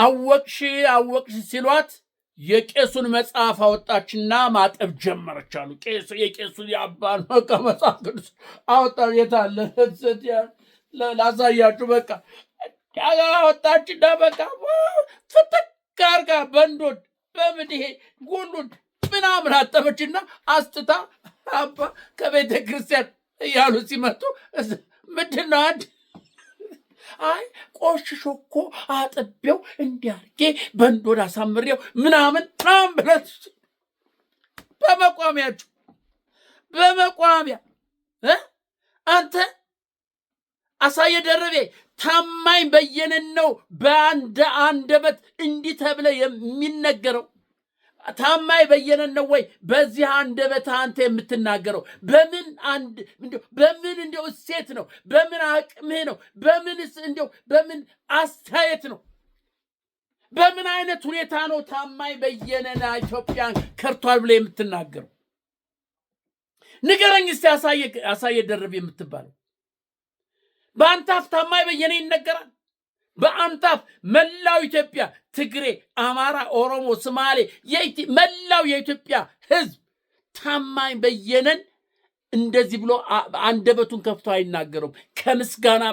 አወቅሽ ሲሏት የቄሱን መጽሐፍ አወጣችና ማጠብ ጀመረች አሉ። የቄሱን የአባን በቃ መጽሐፍ ቅዱስ አወጣ። የታለ ላሳያችሁ። በቃ አወጣችና በቃ ፍትክ አርጋ በንዶድ በምን ይሄ ሁሉን ምናምን አጠበችና አስጥታ አባ ከቤተ ክርስቲያን እያሉ ሲመጡ ምንድን ነው አንድ አይ ቆሽሾ እኮ አጥቤው እንዲያርጌ በንዶድ አሳምሬው ምናምን ብለት በመቋሚያ አንተ አሳየ ደርቤ ታማኝ በየነን ነው በአንድ አንደበት እንዲህ ተብለ የሚነገረው? ታማኝ በየነን ነው ወይ በዚህ አንደበት አንተ የምትናገረው? በምን እንደው እሴት ነው? በምን አቅምህ ነው? በምን አስተያየት ነው? በምን አይነት ሁኔታ ነው ታማኝ በየነን ኢትዮጵያን ከርቷል ብለ የምትናገረው? ንገረኝ እስቲ አሳየ ደርቤ የምትባለው በአንተ አፍ ታማኝ በየነ ይነገራል? በአንተ አፍ መላው ኢትዮጵያ ትግሬ፣ አማራ፣ ኦሮሞ፣ ሶማሌ መላው የኢትዮጵያ ህዝብ ታማኝ በየነን እንደዚህ ብሎ አንደበቱን ከፍቶ አይናገሩም ከምስጋና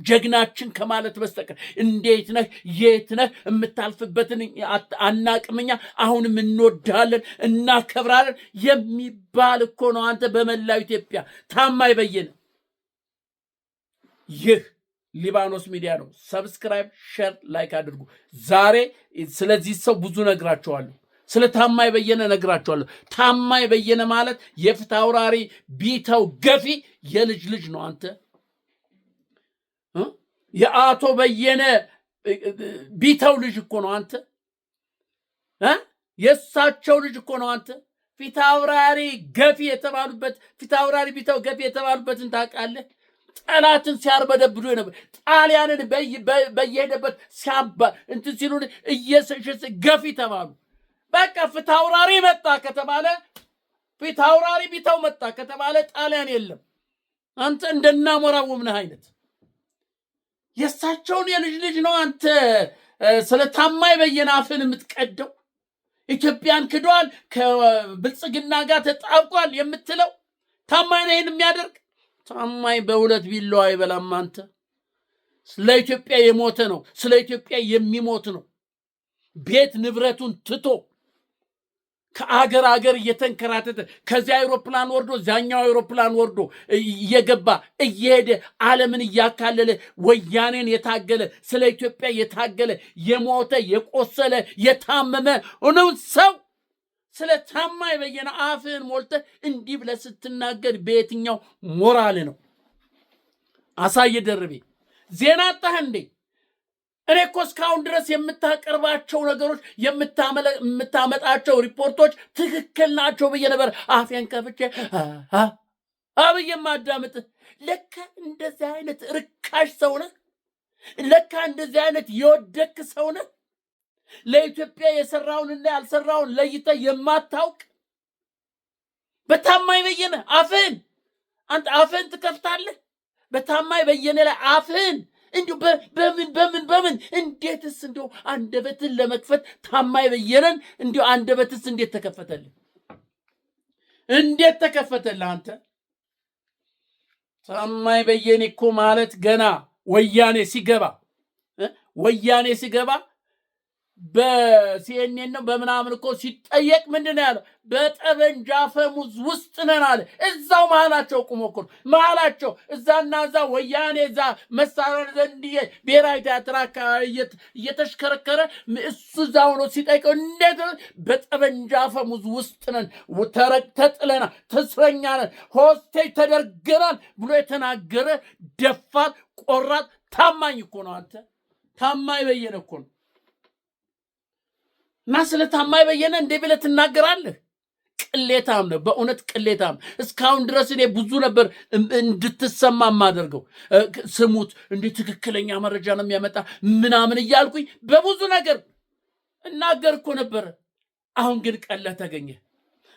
ጀግናችን ከማለት በስተቀር። እንዴት ነህ የት ነህ የምታልፍበትን አናቅምኛ አሁንም እንወዳለን እናከብራለን የሚባል እኮ ነው አንተ በመላው ኢትዮጵያ ታማኝ በየነ። ይህ ሊባኖስ ሚዲያ ነው። ሰብስክራይብ፣ ሼር፣ ላይክ አድርጉ። ዛሬ ስለዚህ ሰው ብዙ ነግራቸዋለሁ። ስለ ታማኝ በየነ ነግራቸዋለሁ። ታማኝ በየነ ማለት የፍትሐ አውራሪ ቢተው ገፊ የልጅ ልጅ ነው። አንተ የአቶ በየነ ቢተው ልጅ እኮ ነው አንተ። የእሳቸው ልጅ እኮ ነው አንተ። ፊትሐ አውራሪ ገፊ የተባሉበት ፊትሐ አውራሪ ቢተው ገፊ የተባሉበትን ታውቃለህ? ጠላትን ሲያርበደብዱ ነበር። ጣሊያንን በየሄደበት ሲያባ እንትን ሲሉ እየሰሸስ ገፊ ተባሉ። በቃ ፊትሐ አውራሪ መጣ ከተባለ ፊትሐ አውራሪ ቢተው መጣ ከተባለ ጣሊያን የለም። አንተ እንደናሞራው ምነህ አይነት የሳቸውን የልጅ ልጅ ነው አንተ ስለ ታማኝ በየነ አፍን የምትቀደው። ኢትዮጵያን ክዷል ከብልጽግና ጋር ተጣብቋል የምትለው ታማኝ ነው ይሄን የሚያደርግ? ታማኝ በሁለት ቢላዋ አይበላም። አንተ ስለ ኢትዮጵያ የሞተ ነው፣ ስለ ኢትዮጵያ የሚሞት ነው። ቤት ንብረቱን ትቶ ከአገር እየተንከራተተ ከዚያ አይሮፕላን ወርዶ ዛኛው አይሮፕላን ወርዶ እየገባ እየሄደ ዓለምን እያካለለ ወያኔን የታገለ ስለ ኢትዮጵያ የታገለ የሞተ የቆሰለ የታመመ ነው ሰው ስለ ታማኝ በየነ አፍህን ሞልተህ እንዲህ ብለህ ስትናገር በየትኛው ሞራል ነው? አሳየ ደርቤ ዜና አጣህ እንዴ? እኔ እኮ እስካሁን ድረስ የምታቀርባቸው ነገሮች የምታመጣቸው ሪፖርቶች ትክክል ናቸው ብዬ ነበር አፌን ከፍቼ አብዬ ማዳምጥ። ለካ እንደዚህ አይነት ርካሽ ሰው ነህ። ለካ እንደዚህ አይነት የወደክ ሰው ነህ። ለኢትዮጵያ የሰራውንና ያልሰራውን ለይተህ የማታውቅ በታማኝ በየነ አንተ አፍህን ትከፍታለህ። በታማኝ በየነ ላይ አፍህን እንዲሁ በምን እንዴትስ እንዲሁ አንደበትን ለመክፈት ታማኝ በየነን እንዲሁ አንደበትስ እንዴት ተከፈተልህ? እንዴት ተከፈተልህ? አንተ ታማኝ በየነ እኮ ማለት ገና ወያኔ ሲገባ በሲኤንኤን ነው በምናምን እኮ ሲጠየቅ ምንድን ያለው? በጠበንጃ ፈሙዝ ውስጥ ነን አለ። እዛው መሀላቸው ቁሞ እኮ መሀላቸው እዛና እዛ ወያኔ እዛ መሳሪያ ዘንድ ብሔራዊ ቲያትር አካባቢ እየተሽከረከረ እሱ እዛው ነው ሲጠይቀው፣ እንዴት በጠበንጃ ፈሙዝ ውስጥ ነን፣ ተጥለናል፣ ተስረኛ ነን፣ ሆስቴጅ ተደርገናል ብሎ የተናገረ ደፋር ቆራጥ ታማኝ እኮ ነው። አንተ ታማኝ በየነ እኮ ነው። እና ስለ ታማኝ በየነ እንዴ ብለህ ትናገራለህ? ቅሌታም ነው፣ በእውነት ቅሌታም። እስካሁን ድረስ እኔ ብዙ ነበር እንድትሰማ የማደርገው። ስሙት እንዲህ ትክክለኛ መረጃ ነው የሚያመጣ ምናምን እያልኩኝ በብዙ ነገር እናገር እኮ ነበረ። አሁን ግን ቀለህ ተገኘ።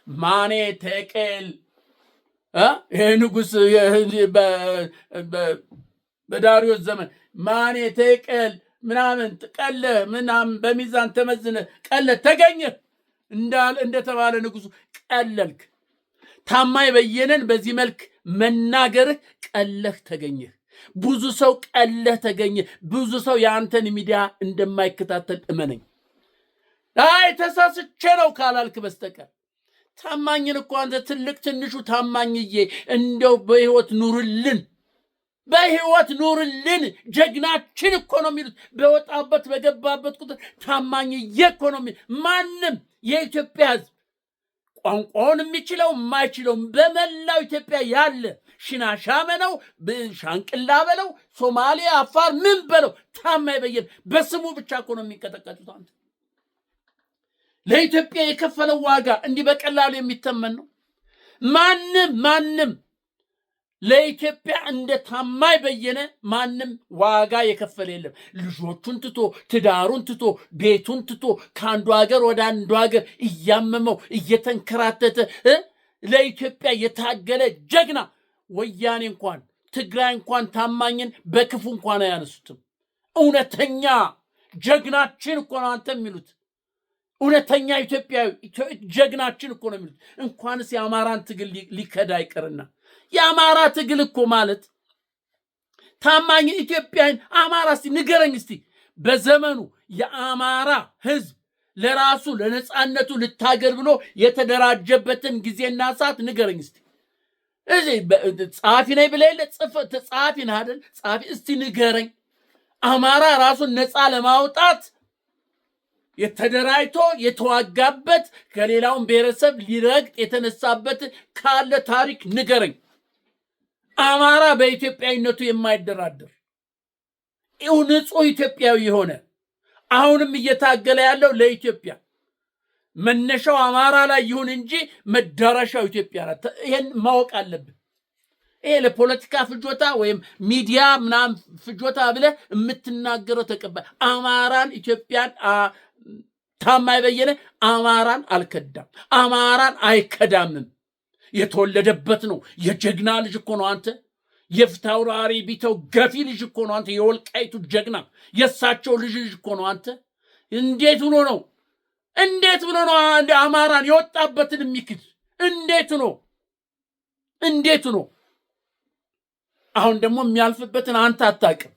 ማኔ ተቀል ይሄ ንጉሥ በዳሪዮስ ዘመን ማኔ ተቀል ምናምን ቀለ ምናምን በሚዛን ተመዝነ ቀለ ተገኘ እንደተባለ ንጉሱ ቀለልክ። ታማኝ በየነን በዚህ መልክ መናገርህ ቀለህ ተገኘህ። ብዙ ሰው ቀለህ ተገኘ። ብዙ ሰው የአንተን ሚዲያ እንደማይከታተል እመነኝ። አይ ተሳስቼ ነው ካላልክ በስተቀር ታማኝን እኮ አንተ ትልቅ ትንሹ ታማኝዬ እንደው በህይወት ኑርልን፣ በህይወት ኑርልን። ጀግናችን እኮ ነው የሚሉት በወጣበት በገባበት ቁጥር ታማኝዬ እኮ ነው የሚሉት። ማንም የኢትዮጵያ ህዝብ ቋንቋውን የሚችለው የማይችለው በመላው ኢትዮጵያ ያለ ሽናሻ በለው ሻንቅላ በለው ሶማሌ፣ አፋር ምን በለው ታማኝ በየነ በስሙ ብቻ እኮ ነው የሚቀጠቀጡት። አንተ ለኢትዮጵያ የከፈለው ዋጋ እንዲህ በቀላሉ የሚተመን ነው? ማንም ለኢትዮጵያ እንደ ታማኝ በየነ ማንም ዋጋ የከፈለ የለም። ልጆቹን ትቶ ትዳሩን ትቶ ቤቱን ትቶ ከአንዱ ሀገር ወደ አንዱ ሀገር እያመመው እየተንከራተተ ለኢትዮጵያ የታገለ ጀግና። ወያኔ እንኳን ትግራይ እንኳን ታማኝን በክፉ እንኳን አያነሱትም። እውነተኛ ጀግናችን እኮ ነው አንተ የሚሉት። እውነተኛ ኢትዮጵያዊ ጀግናችን እኮ ነው የሚሉት። እንኳንስ የአማራን ትግል ሊከዳ አይቀርና የአማራ ትግል እኮ ማለት ታማኝ ኢትዮጵያን አማራ እስቲ ንገረኝ እስቲ በዘመኑ የአማራ ህዝብ ለራሱ ለነጻነቱ ልታገል ብሎ የተደራጀበትን ጊዜና ሰዓት ንገረኝ እስቲ። እዚህ ጻፊ ነኝ ብለህ ጻፊ ነህ አይደል? ጻፊ እስቲ ንገረኝ። አማራ ራሱን ነጻ ለማውጣት የተደራጅቶ የተዋጋበት ከሌላውን ብሔረሰብ ሊረግጥ የተነሳበት ካለ ታሪክ ንገረኝ። አማራ በኢትዮጵያዊነቱ የማይደራደር ንጹህ ኢትዮጵያዊ የሆነ አሁንም እየታገለ ያለው ለኢትዮጵያ መነሻው አማራ ላይ ይሁን እንጂ መዳረሻው ኢትዮጵያ ናት። ይሄን ማወቅ አለብን። ይሄ ለፖለቲካ ፍጆታ ወይም ሚዲያ ምናምን ፍጆታ ብለህ የምትናገረው ተቀባይ አማራን ኢትዮጵያን ታማኝ በየነ አማራን አልከዳም፣ አማራን አይከዳምም። የተወለደበት ነው። የጀግና ልጅ እኮ ነው አንተ። የፍታውራሪ ቢተው ገፊ ልጅ እኮ ነው አንተ። የወልቃይቱ ጀግና የሳቸው ልጅ እኮ ነው አንተ። እንዴት ብሎ ነው አማራን የወጣበትን የሚክድ? እንዴት ነው? አሁን ደግሞ የሚያልፍበትን አንተ አታውቅም።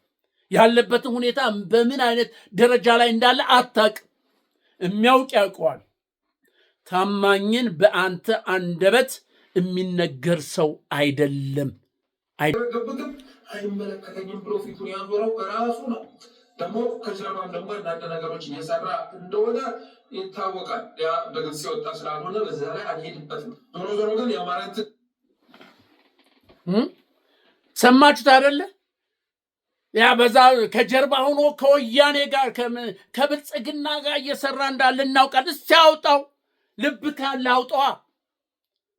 ያለበትን ሁኔታ በምን አይነት ደረጃ ላይ እንዳለ አታውቅም። የሚያውቅ ያውቀዋል። ታማኝን በአንተ አንደበት የሚነገር ሰው አይደለም። አይመለከተኝም ብሎ ፊቱን ያዞረው ራሱ ነው። ደግሞ ከጀርባም ደግሞ አንዳንድ ነገሮች እየሰራ እንደሆነ ይታወቃል። ያ በግልጽ የወጣ ስላልሆነ በዛ ላይ አልሄድበትም። ዞሮ ግን የአማራን ሰማችሁት አይደለ? ያ በዛ ከጀርባ ሆኖ ከወያኔ ጋር ከብልጽግና ጋር እየሰራ እንዳለ እናውቃል። እስቲ አውጣው፣ ልብ ካለ አውጣዋ።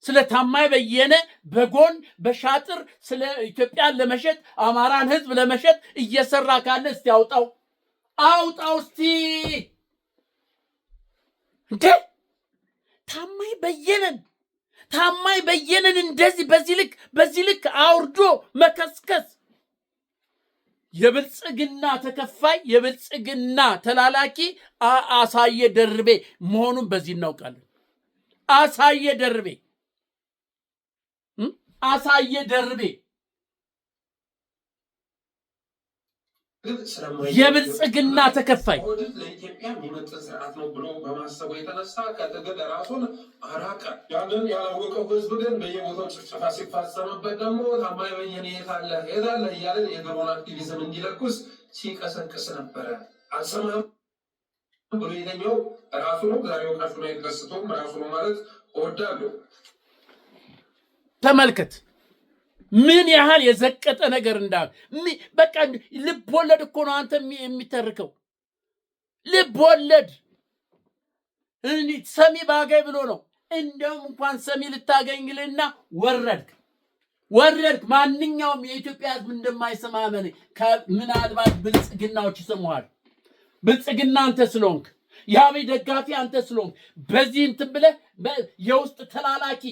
ስለ ታማኝ በየነ በጎን በሻጥር ስለ ኢትዮጵያን ለመሸጥ አማራን ህዝብ ለመሸጥ እየሰራ ካለ እስቲ አውጣው እስቲ። እንዴ ታማኝ በየነን እንደዚህ በዚህ ልክ አውርዶ መከስከስ የብልጽግና ተከፋይ የብልጽግና ተላላኪ አሳየ ደርቤ መሆኑን በዚህ እናውቃለን። አሳየ ደርቤ የብልጽግና ተከፋይ ለኢትዮጵያ የሚመጥን ስርዓት ነው ብሎ በማሰቡ የተነሳ ከትግል ራሱን አራቀ። ያንን ያላወቀው ህዝብ ግን በየቦታው ጭፍጨፋ ሲፈጸምበት ደግሞ ታማኝ በየነ የት አለ እያለ የድሮን አክቲቪዝም እንዲለኩስ ሲቀሰቅስ ነበረ። አልሰማህም ብሎ የተኛው ራሱ ነው። ዛሬ ወቃሹ ላይ የተከሰተውም ራሱ ነው ማለት እወዳለሁ። ተመልከት ምን ያህል የዘቀጠ ነገር እንዳለ። በቃ ልብ ወለድ እኮ ነው አንተ የሚተርከው። ልብ ወለድ ሰሚ ባጋይ ብሎ ነው። እንደውም እንኳን ሰሚ ልታገኝልና ወረድክ። ማንኛውም የኢትዮጵያ ህዝብ እንደማይሰማ ምናልባት ብልጽግናዎች ይሰሙሃል። ብልጽግና አንተ ስለሆንክ፣ የአብይ ደጋፊ አንተ ስለሆንክ፣ በዚህ እንትን ብለህ የውስጥ ተላላኪ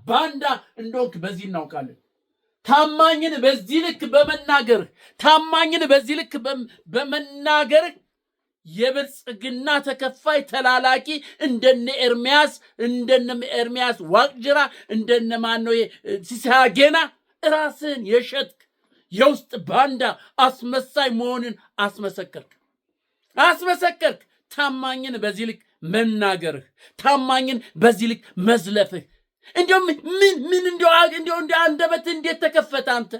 ባንዳ እንደሆንክ በዚህ እናውቃለን። ታማኝን በዚህ ልክ በመናገር ታማኝን በዚህ ልክ በመናገር የብልጽግና ተከፋይ ተላላቂ እንደነ ኤርሚያስ ዋቅጅራ እንደነ ማነው ሲሳጌና ራስን የሸጥክ የውስጥ ባንዳ አስመሳይ መሆንን አስመሰከርክ። ታማኝን በዚህ ልክ መናገርህ፣ ታማኝን በዚህ ልክ መዝለፍህ እንዲያው ምን እንዲያው አንደበትህ እንዴት ተከፈተ? አንተ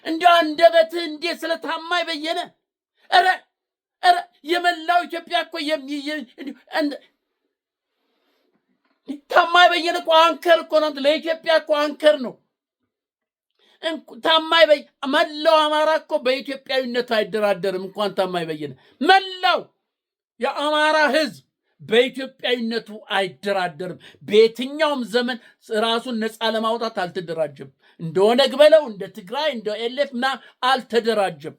እንዲያው አንደበትህ እንዴት ስለ ታማኝ በየነ ኧረ የመላው ኢትዮጵያ እኮ ታማኝ በየነ እኮ አንከር እኮ ነው። ለኢትዮጵያ እኮ አንከር ነው። ታማኝ መላው አማራ እኮ በኢትዮጵያዊነቱ አይደራደርም። እንኳን ታማኝ በየነ መላው የአማራ ህዝብ በኢትዮጵያዊነቱ አይደራደርም። በየትኛውም ዘመን ራሱን ነፃ ለማውጣት አልተደራጀም። እንደ ኦነግ በለው እንደ ትግራይ እንደ ኤልኤፍ አልተደራጀም።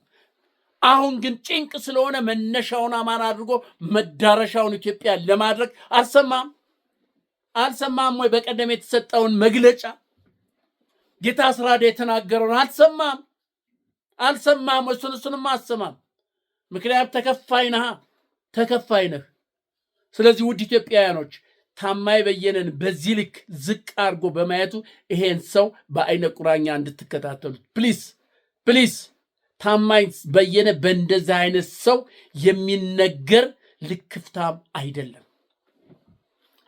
አሁን ግን ጭንቅ ስለሆነ መነሻውን አማራ አድርጎ መዳረሻውን ኢትዮጵያ ለማድረግ አልሰማም ወይ? በቀደም የተሰጠውን መግለጫ ጌታ አስራደ የተናገረውን አልሰማም? እሱንም አሰማም። ምክንያቱም ተከፋይ ነህ። ስለዚህ ውድ ኢትዮጵያውያኖች ታማኝ በየነን በዚህ ልክ ዝቅ አድርጎ በማየቱ ይሄን ሰው በአይነ ቁራኛ እንድትከታተሉት ፕሊዝ። ታማኝ በየነ በእንደዚህ አይነት ሰው የሚነገር ልክፍታም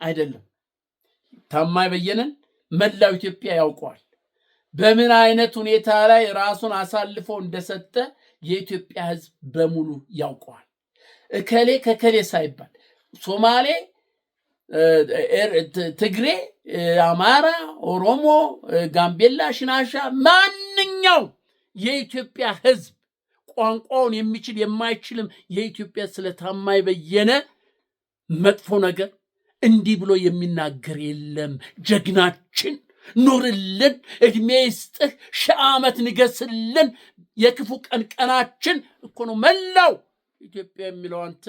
አይደለም። ታማኝ በየነን መላው ኢትዮጵያ ያውቀዋል። በምን አይነት ሁኔታ ላይ ራሱን አሳልፎ እንደሰጠ የኢትዮጵያ ህዝብ በሙሉ ያውቀዋል። እከሌ ከከሌ ሳይባል ሶማሌ፣ ትግሬ፣ አማራ፣ ኦሮሞ፣ ጋምቤላ፣ ሽናሻ ማንኛው የኢትዮጵያ ህዝብ ቋንቋውን የሚችል የማይችልም የኢትዮጵያ ስለ ታማኝ በየነ መጥፎ ነገር እንዲህ ብሎ የሚናገር የለም። ጀግናችን ኑርልን፣ እድሜ ይስጥህ፣ 1000 ዓመት ንገስልን፣ የክፉ ቀናችን እኮ ነው መላው ኢትዮጵያ የሚለው አንተ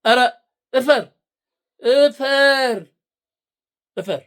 ኧረ እፈር